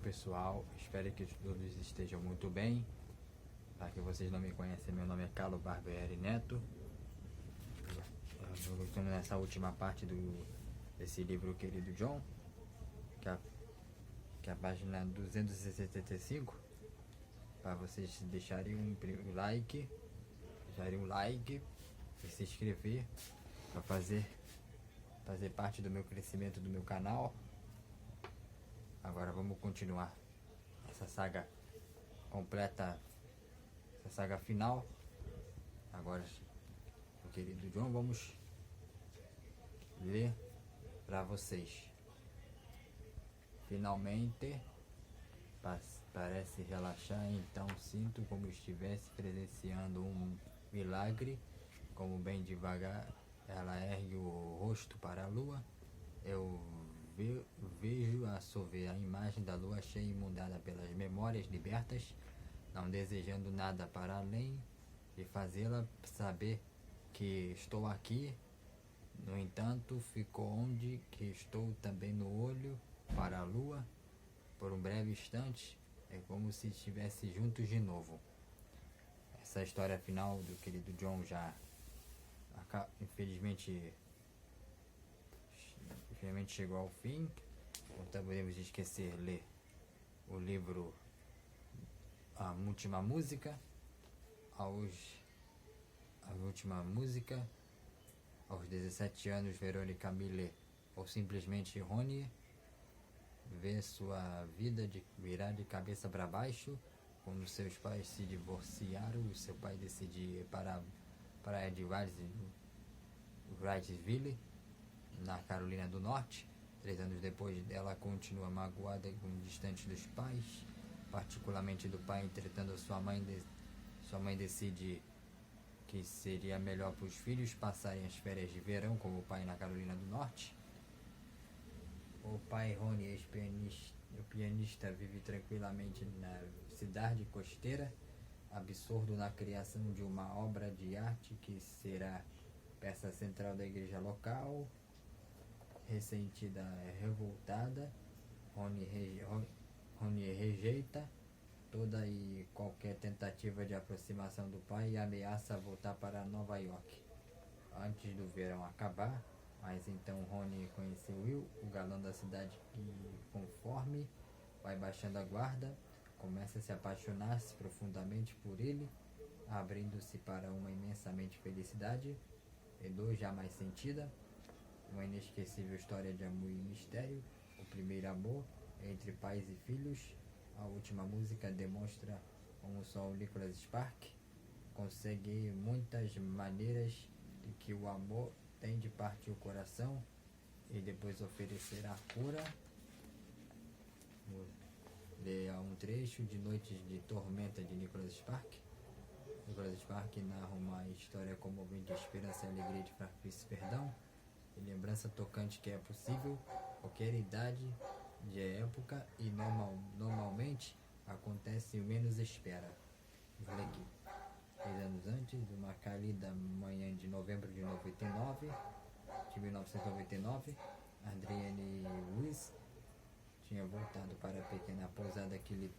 pessoal, espero que todos estejam muito bem. Para que vocês não me conhecem, meu nome é Carlos Barbieri Neto. Eu estou nessa última parte desse livro querido John, que é a página 265, para vocês deixarem um like e se inscrever para fazer parte do meu crescimento do meu canal. Agora vamos continuar essa saga completa, essa saga final. Agora, o querido John, vamos ler para vocês. Finalmente, parece relaxar, então sinto como estivesse presenciando um milagre. Como bem devagar ela ergue o rosto para a lua, eu vejo a imagem da lua cheia inundada pelas memórias libertas, não desejando nada para além de fazê-la saber que estou aqui. No entanto, ficou onde que estou também no olho para a lua. Por um breve instante, é como se estivesse juntos de novo. Essa história final do querido John já infelizmente chegou ao fim. Não podemos esquecer de ler o livro A Última Música. Aos 17 anos, Verônica Miller, ou simplesmente Rony, vê sua vida virar de cabeça para baixo quando seus pais se divorciaram. O seu pai decide ir para Wrightsville, na Carolina do Norte. 3 anos depois, ela continua magoada e distante dos pais, particularmente do pai. Entretanto, sua mãe decide que seria melhor para os filhos passarem as férias de verão com o pai na Carolina do Norte. O pai Rony, o pianista, vive tranquilamente na cidade costeira, absorto na criação de uma obra de arte que será peça central da igreja local. Ressentida, revoltada, Rony rejeita toda e qualquer tentativa de aproximação do pai e ameaça voltar para Nova York antes do verão acabar. Mas então Rony conhece Will, o galã da cidade, que, conforme vai baixando a guarda, começa a se apaixonar-se profundamente por ele, abrindo-se para uma imensamente felicidade e dor jamais sentida. Uma inesquecível história de amor e mistério, o primeiro amor entre pais e filhos. A última música demonstra como só o Nicholas Spark consegue muitas maneiras de que o amor tem de partir o coração e depois oferecer a cura. Leia um trecho de Noites de Tormenta de Nicholas Spark. Nicholas Spark narra uma história comovente de esperança e alegria, de fraqueza e perdão, e lembrança tocante que é possível qualquer idade de época e normalmente acontece o menos espera. Vou ler aqui. 3 anos antes, uma cálida manhã de novembro de 1999, Adrienne Weiss tinha voltado para a pequena pousada que lhe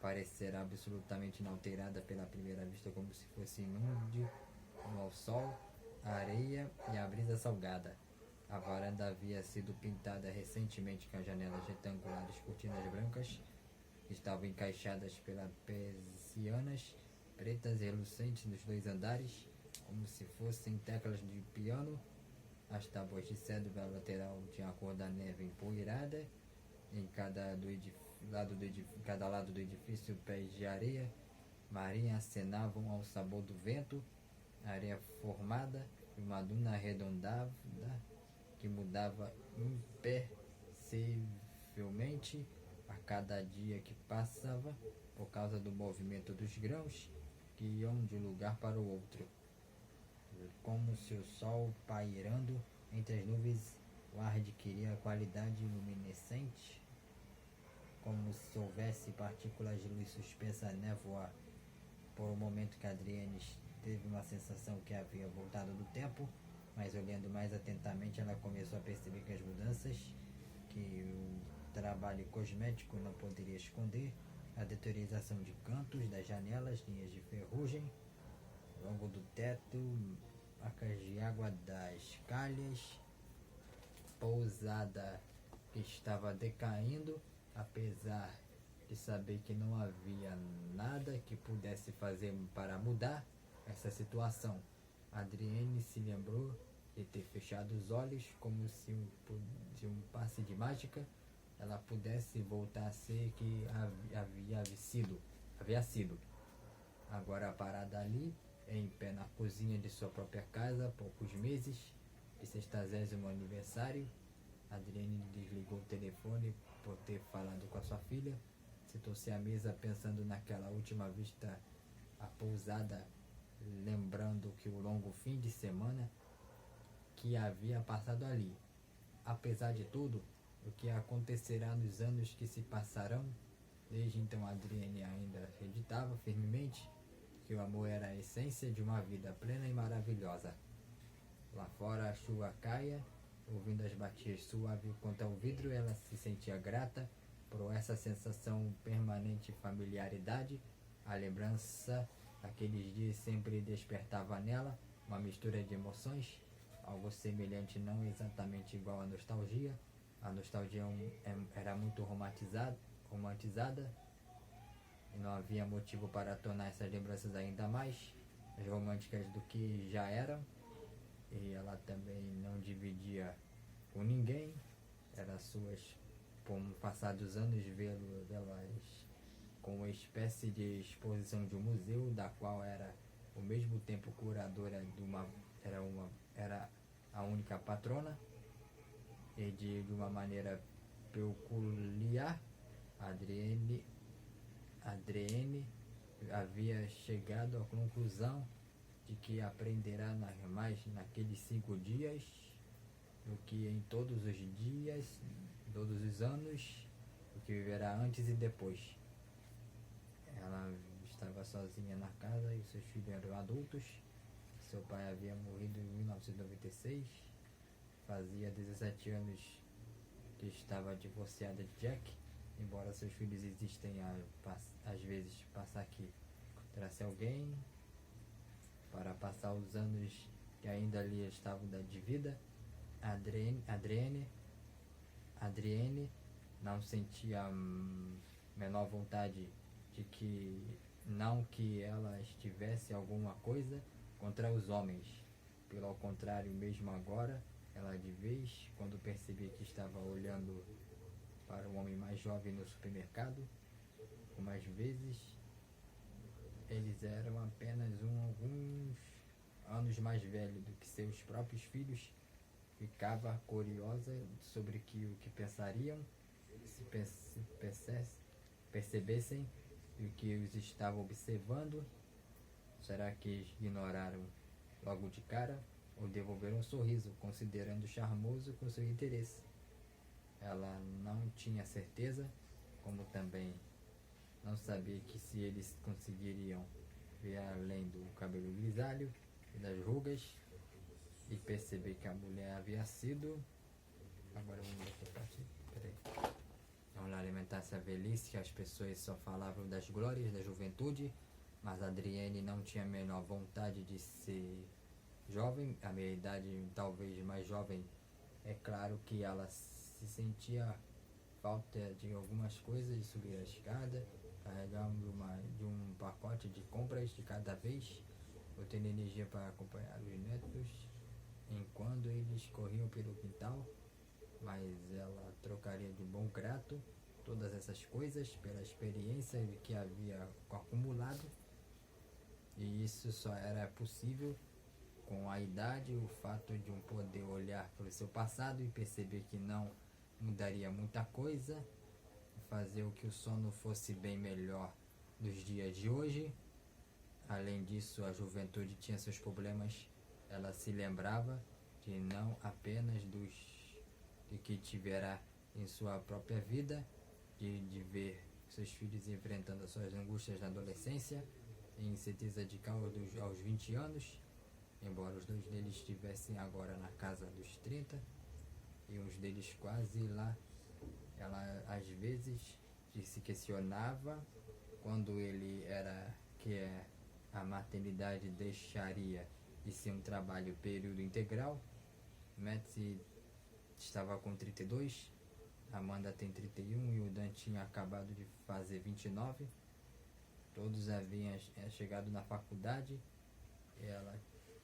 parecerá absolutamente inalterada pela primeira vista, como se fosse inútil ao sol, a areia e a brisa salgada. A varanda havia sido pintada recentemente com janelas retangulares, cortinas brancas que estavam encaixadas pelas persianas pretas e relucentes dos 2 andares, como se fossem teclas de piano. As tábuas de cedro da lateral tinham a cor da neve empoeirada. Em cada lado do edifício, pés de areia marinha acenavam ao sabor do vento. A areia formada de uma duna arredondada que mudava imperceptivelmente a cada dia que passava, por causa do movimento dos grãos que iam de um lugar para o outro. Como se o sol pairando entre as nuvens, o ar adquiria qualidade luminescente, como se houvesse partículas de luz suspensa na névoa. Por um momento que Adrienne teve uma sensação que havia voltado do tempo, mas olhando mais atentamente, ela começou a perceber que as mudanças que o trabalho cosmético não poderia esconder a deterioração de cantos das janelas, linhas de ferrugem, longo do teto, marcas de água das calhas, pousada que estava decaindo, apesar de saber que não havia nada que pudesse fazer para mudar essa situação. Adrienne se lembrou de ter fechado os olhos como se um passe de mágica ela pudesse voltar a ser que havia sido. Agora parada ali, em pé na cozinha de sua própria casa, poucos meses de 60º aniversário, Adrienne desligou o telefone por ter falado com a sua filha, sentou-se à mesa pensando naquela última vista à pousada, lembrando que o longo fim de semana que havia passado ali. Apesar de tudo, o que acontecerá nos anos que se passarão? Desde então Adrienne ainda acreditava firmemente que o amor era a essência de uma vida plena e maravilhosa. Lá fora a chuva caia, ouvindo as batidas suaves contra o vidro, ela se sentia grata por essa sensação permanente de familiaridade. A lembrança daqueles dias sempre despertava nela uma mistura de emoções, algo semelhante, não exatamente igual à nostalgia. A nostalgia era muito romantizada e não havia motivo para tornar essas lembranças ainda mais românticas do que já eram. E ela também não dividia com ninguém. Era suas, com o passar dos anos, vê-las com uma espécie de exposição de um museu, da qual era ao mesmo tempo curadora era a única patrona, e de uma maneira peculiar, Adrienne havia chegado à conclusão de que aprenderá mais naqueles 5 dias do que em todos os dias, todos os anos, o que viverá antes e depois. Ela estava sozinha na casa e seus filhos eram adultos. Seu pai havia morrido em 1996. Fazia 17 anos que estava divorciada de Jack. Embora seus filhos existem às vezes passar aqui, encontrasse alguém para passar os anos que ainda ali estavam de vida. Adrienne não sentia a menor vontade de que ela estivesse alguma coisa contra os homens. Pelo contrário, mesmo agora, ela de vez, quando percebia que estava olhando para um homem mais jovem no supermercado, umas vezes eles eram apenas alguns anos mais velhos do que seus próprios filhos, ficava curiosa sobre o que pensariam, se percebessem o que os estava observando. Será que ignoraram logo de cara ou devolveram um sorriso, considerando charmoso com seu interesse? Ela não tinha certeza, como também não sabia que se eles conseguiriam ver além do cabelo grisalho e das rugas e perceber que a mulher havia sido. Agora vamos ver peraí. Vamos lá alimentar essa velhice que as pessoas só falavam das glórias da juventude, mas Adrienne não tinha a menor vontade de ser jovem. A minha idade, talvez mais jovem, é claro que ela se sentia falta de algumas coisas, de subir a escada, carregar de um pacote de compras de cada vez, ou tendo energia para acompanhar os netos enquanto eles corriam pelo quintal, mas ela trocaria de bom grato todas essas coisas pela experiência que havia acumulado, e isso só era possível com a idade. O fato de poder olhar para o seu passado e perceber que não mudaria muita coisa, fazer o que o sono fosse bem melhor nos dias de hoje. Além disso, a juventude tinha seus problemas. Ela se lembrava de não apenas de que tiverá em sua própria vida, de ver seus filhos enfrentando as suas angústias na adolescência e incerteza de caos aos 20 anos, embora os 2 deles estivessem agora na casa dos 30 e uns deles quase lá. às vezes se questionava quando ele era que a maternidade deixaria de ser um trabalho período integral. Matt estava com 32, Amanda tem 31 e o Dan tinha acabado de fazer 29. Todos haviam chegado na faculdade. Ela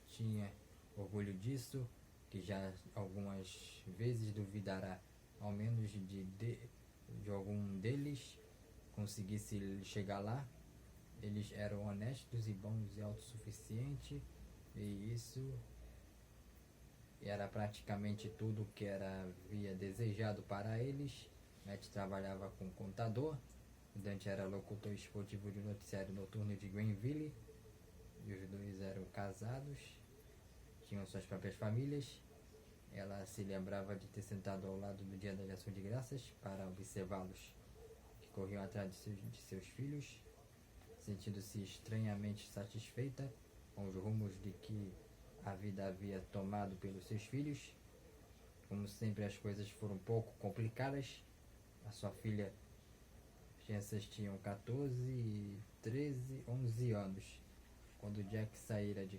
tinha orgulho disso, que já algumas vezes duvidará ao menos de algum deles conseguisse chegar lá. Eles eram honestos e bons e autossuficientes, e isso era praticamente tudo que havia desejado para eles. Matt trabalhava como contador, Dante era locutor esportivo de noticiário noturno de Greenville, e os dois eram casados, tinham suas próprias famílias. Ela se lembrava de ter sentado ao lado do dia da ação de graças para observá-los, que corriam atrás de seus filhos, sentindo-se estranhamente satisfeita com os rumos de que a vida havia tomado pelos seus filhos. Como sempre, as coisas foram um pouco complicadas. A sua filha, crianças tinham 14, 13, 11 anos. Quando Jack saíra de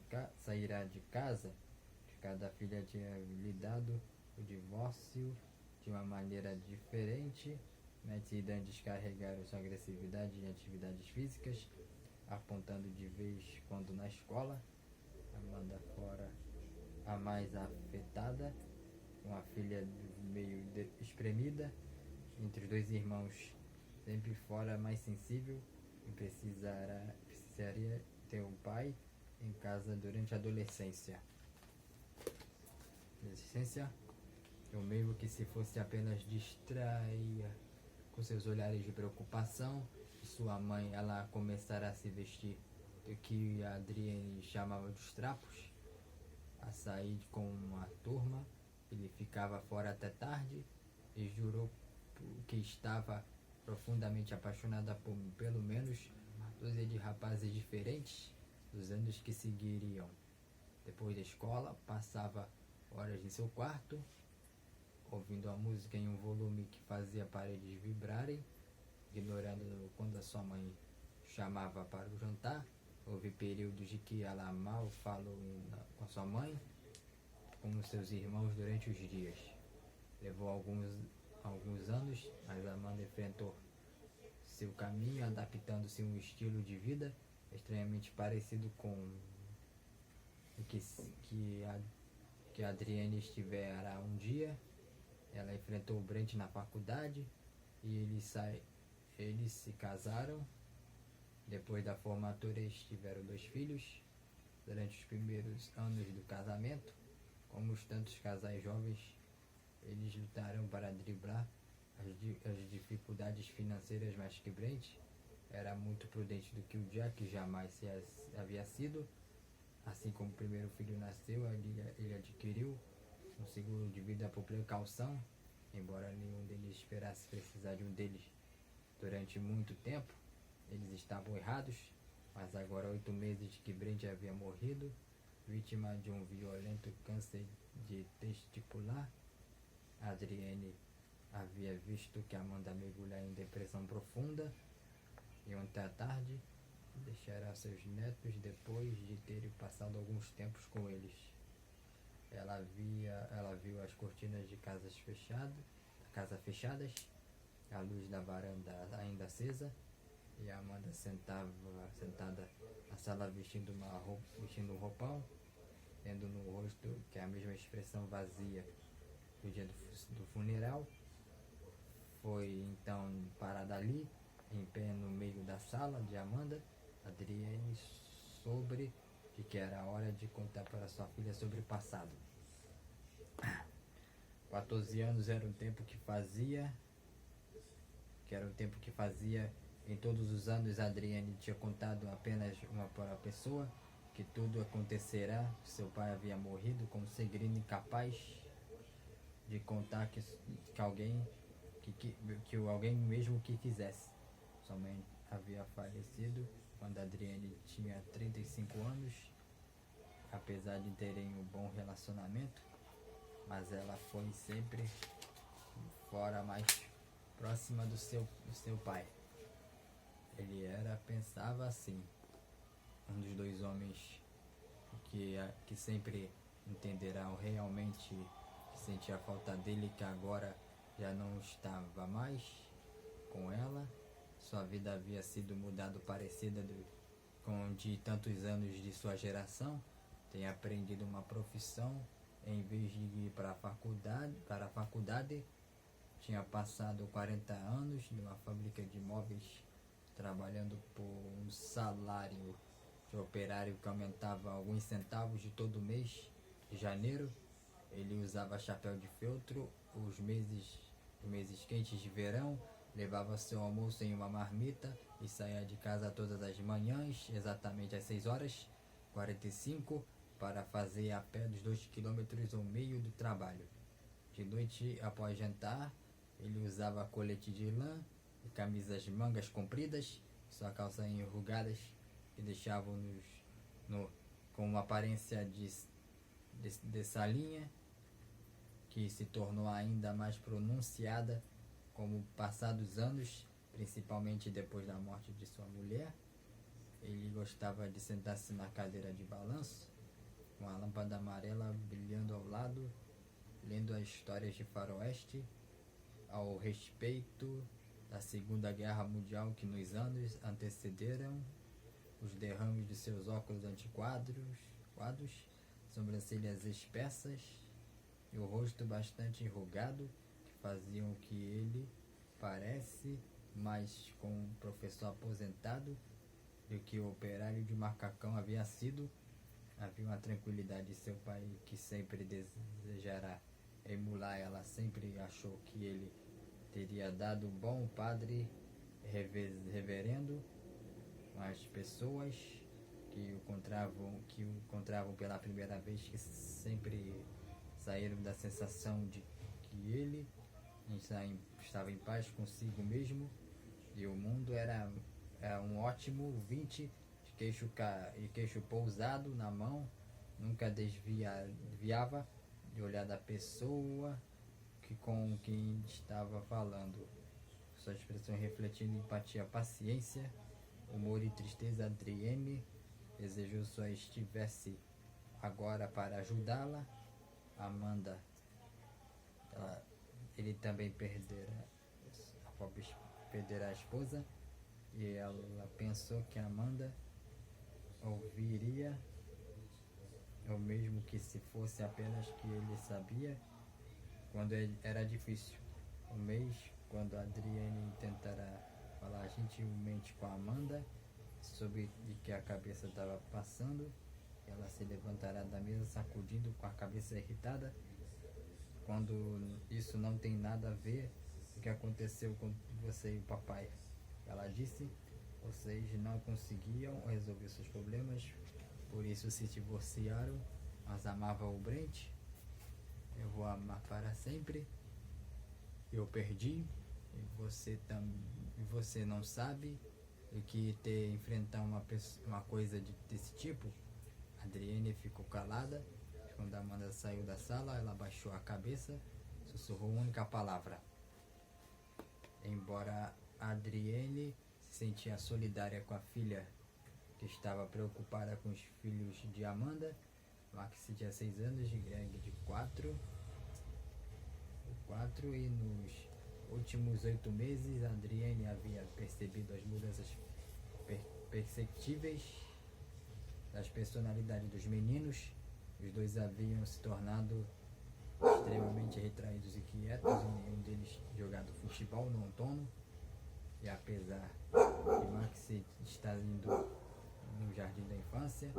casa, cada filha tinha lidado o divórcio de uma maneira diferente. Matt e Dan descarregaram sua agressividade em atividades físicas, apontando de vez quando na escola. Amanda fora a mais afetada, uma filha meio espremida. Entre os dois irmãos, sempre fora mais sensível, e precisaria ter um pai em casa durante a adolescência. Eu mesmo que se fosse apenas distraía com seus olhares de preocupação. Sua mãe, ela começara a se vestir do que a Adrienne chamava dos trapos, a sair com uma turma. Ele ficava fora até tarde e jurou que estava profundamente apaixonada por pelo menos uma dúzia de rapazes diferentes nos anos que seguiriam. Depois da escola, passava horas em seu quarto, ouvindo a música em um volume que fazia paredes vibrarem, ignorando quando a sua mãe chamava para o jantar. Houve períodos de que ela mal falou com sua mãe, com seus irmãos durante os dias. Levou alguns anos, mas Amanda enfrentou seu caminho, adaptando-se a um estilo de vida estranhamente parecido com o que a Adrienne estivera um dia. Ela enfrentou o Brent na faculdade e eles se casaram. Depois da formatura, eles tiveram 2 filhos. Durante os primeiros anos do casamento, como os tantos casais jovens, eles lutaram para driblar as dificuldades financeiras, mas que Brent era muito prudente do que o Jack jamais havia sido. Assim como o primeiro filho nasceu, ele adquiriu um seguro de vida por precaução, embora nenhum deles esperasse precisar de um deles durante muito tempo. Eles estavam errados, mas agora 8 meses de que Brent havia morrido, vítima de um violento câncer de testicular. Adrienne havia visto que Amanda mergulhar em depressão profunda, e ontem à tarde deixará seus netos depois de terem passado alguns tempos com eles. Ela viu as cortinas de casa fechadas, a luz da varanda ainda acesa, e a Amanda sentada na sala vestindo um roupão, tendo no rosto que a mesma expressão vazia do dia do funeral. Foi então parada ali, em pé no meio da sala de Amanda. Adrienne soube de que era hora de contar para sua filha sobre o passado. 14 anos era um tempo que fazia em todos os anos. Adrienne tinha contado apenas uma para a pessoa que tudo acontecerá. Seu pai havia morrido com um segredo incapaz de contar que alguém mesmo que quisesse. Sua mãe havia falecido quando Adrienne tinha 35 anos, apesar de terem um bom relacionamento, mas ela foi sempre fora mais próxima do seu pai. Pensava assim, um dos dois homens que sempre entenderão realmente que sentia falta dele, que agora já não estava mais com ela. Sua vida havia sido mudada, parecida com de tantos anos de sua geração. Tem aprendido uma profissão em vez de ir para a faculdade. Tinha passado 40 anos numa fábrica de móveis, trabalhando por um salário de operário que aumentava alguns centavos de todo mês. De janeiro, ele usava chapéu de feltro. Os meses quentes de verão, levava seu almoço em uma marmita e saía de casa todas as manhãs, exatamente às 6h45, para fazer a pé dos 2,5 km do trabalho. De noite, após jantar, ele usava colete de lã e camisas mangas compridas, sua calça enrugadas, que deixavam com uma aparência de salinha, que se tornou ainda mais pronunciada com o passar dos anos, principalmente depois da morte de sua mulher. Ele gostava de sentar-se na cadeira de balanço, com a lâmpada amarela brilhando ao lado, lendo as histórias de faroeste ao respeito da Segunda Guerra Mundial que nos anos antecederam, os derrames de seus óculos antiquados, sobrancelhas espessas e o rosto bastante enrugado, que faziam que ele parece mais com um professor aposentado do que o operário de macacão havia sido. Havia uma tranquilidade de seu pai que sempre desejara emular. Ela sempre achou que ele teria dado um bom padre reverendo. As pessoas que o encontravam pela primeira vez, que sempre saíram da sensação de que ele estava em paz consigo mesmo, e o mundo era um ótimo 20 de queixo pousado na mão. Nunca desviava de olhar da pessoa com quem estava falando. Sua expressão refletindo empatia, paciência, humor e tristeza. Adrienne desejou só estivesse agora para ajudá-la. Amanda, ele também perderá a esposa, e ela pensou que Amanda ouviria o mesmo, que se fosse apenas que ele sabia quando era difícil. Um mês, quando Adrienne tentará falar gentilmente com Amanda sobre de que a cabeça estava passando, ela se levantará da mesa sacudindo com a cabeça irritada. Quando isso não tem nada a ver com o que aconteceu com você e o papai, ela disse. Vocês não conseguiam resolver seus problemas, por isso se divorciaram, mas amavam o Brent. Eu vou amar para sempre. Eu perdi, e você não sabe o que enfrentar uma coisa desse tipo. Adrienne ficou calada. Quando Amanda saiu da sala, ela baixou a cabeça, sussurrou uma única palavra. Embora Adrienne se sentia solidária com a filha, que estava preocupada com os filhos de Amanda, Max tinha 6 anos, de Greg de 4, e nos últimos 8 meses Adrienne havia percebido as mudanças perceptíveis das personalidades dos meninos. Os dois haviam se tornado extremamente retraídos e quietos, e nenhum deles jogado futebol no outono. E apesar de Max estar indo no jardim da infância,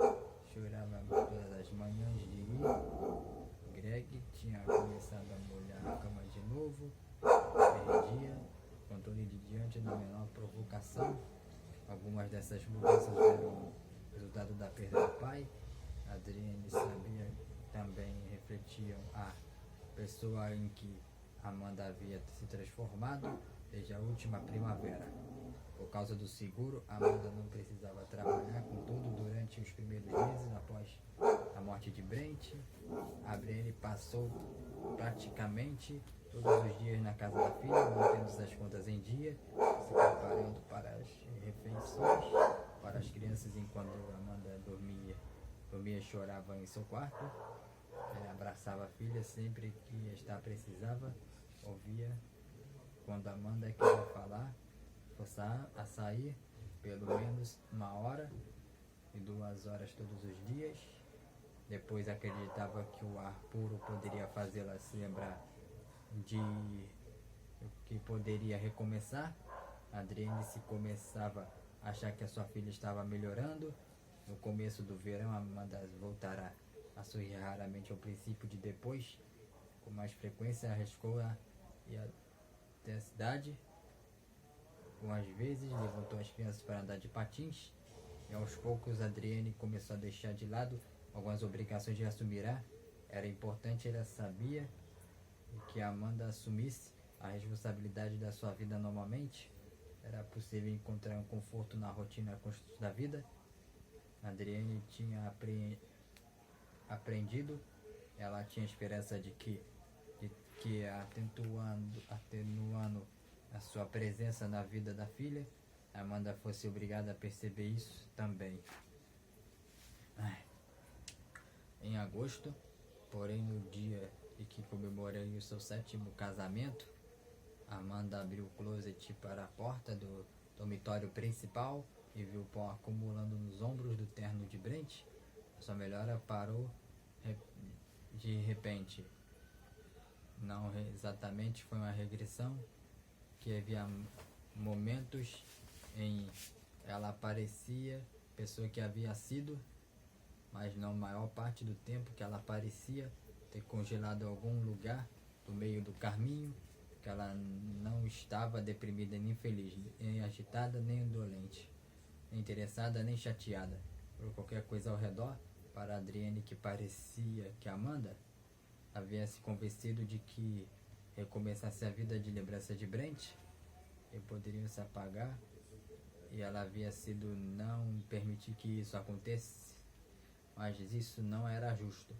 chorava todas as manhãs de ir. Greg tinha começado a molhar a cama de novo, perdia controle de diante da menor provocação. Algumas dessas mudanças eram resultado da perda do pai. Adrienne sabia também refletiam a pessoa em que Amanda havia se transformado desde a última primavera. Por causa do seguro, Amanda não precisava trabalhar, contudo, durante os primeiros meses após a morte de Brent, Adrienne passou praticamente todos os dias na casa da filha, mantendo suas contas em dia, se preparando para as refeições, para as crianças enquanto Amanda dormia e chorava em seu quarto. Abraçava a filha sempre que esta precisava, ouvia quando Amanda queria falar, forçar a sair pelo menos 1 hora e 2 horas todos os dias. Depois acreditava que o ar puro poderia fazê-la se lembrar de que poderia recomeçar. Adriane se começava a achar que a sua filha estava melhorando. No começo do verão, Amanda voltará a sorrir raramente ao princípio de depois. Com mais frequência, arriscou e até a cidade. Algumas vezes levantou as crianças para andar de patins. E aos poucos, Adriane começou a deixar de lado algumas obrigações que assumirá. Era importante, ela sabia, que Amanda assumisse a responsabilidade da sua vida normalmente. Era possível encontrar um conforto na rotina constante da vida. Adriane tinha aprendido, ela tinha esperança de que atenuando a sua presença na vida da filha, Amanda fosse obrigada a perceber isso também. Em agosto, porém, no dia em que comemorei o seu 7º casamento, Amanda abriu o closet para a porta do dormitório principal e viu o pó acumulando nos ombros do terno de Brent. A sua melhora parou de repente. Não exatamente foi uma regressão, que havia momentos em ela parecia a pessoa que havia sido, mas na maior parte do tempo que ela parecia ter congelado em algum lugar do meio do caminho, que ela não estava deprimida nem feliz, nem agitada nem indolente, nem interessada nem chateada por qualquer coisa ao redor. Para Adriane, que parecia que Amanda havia se convencido de que recomeçasse a vida de lembrança de Brent e poderiam se apagar, e ela havia sido não permitir que isso acontecesse, mas isso não era justo.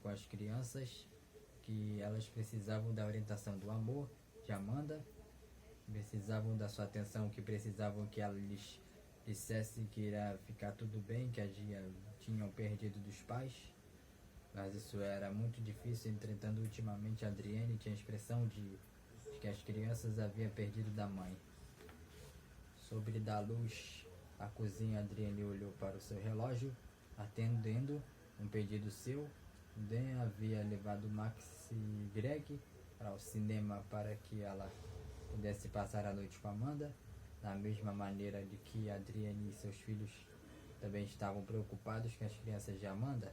Com as crianças, que elas precisavam da orientação do amor de Amanda, precisavam da sua atenção, que precisavam que ela lhes dissesse que irá ficar tudo bem, que tinham perdido dos pais. Mas isso era muito difícil. Entretanto, ultimamente Adriane tinha a expressão de que as crianças haviam perdido da mãe. Sobre da luz a cozinha, Adriane olhou para o seu relógio, atendendo um pedido seu. Dan havia levado Max e Greg para o cinema para que ela pudesse passar a noite com Amanda, da mesma maneira de que Adriane e seus filhos também estavam preocupados com as crianças de Amanda.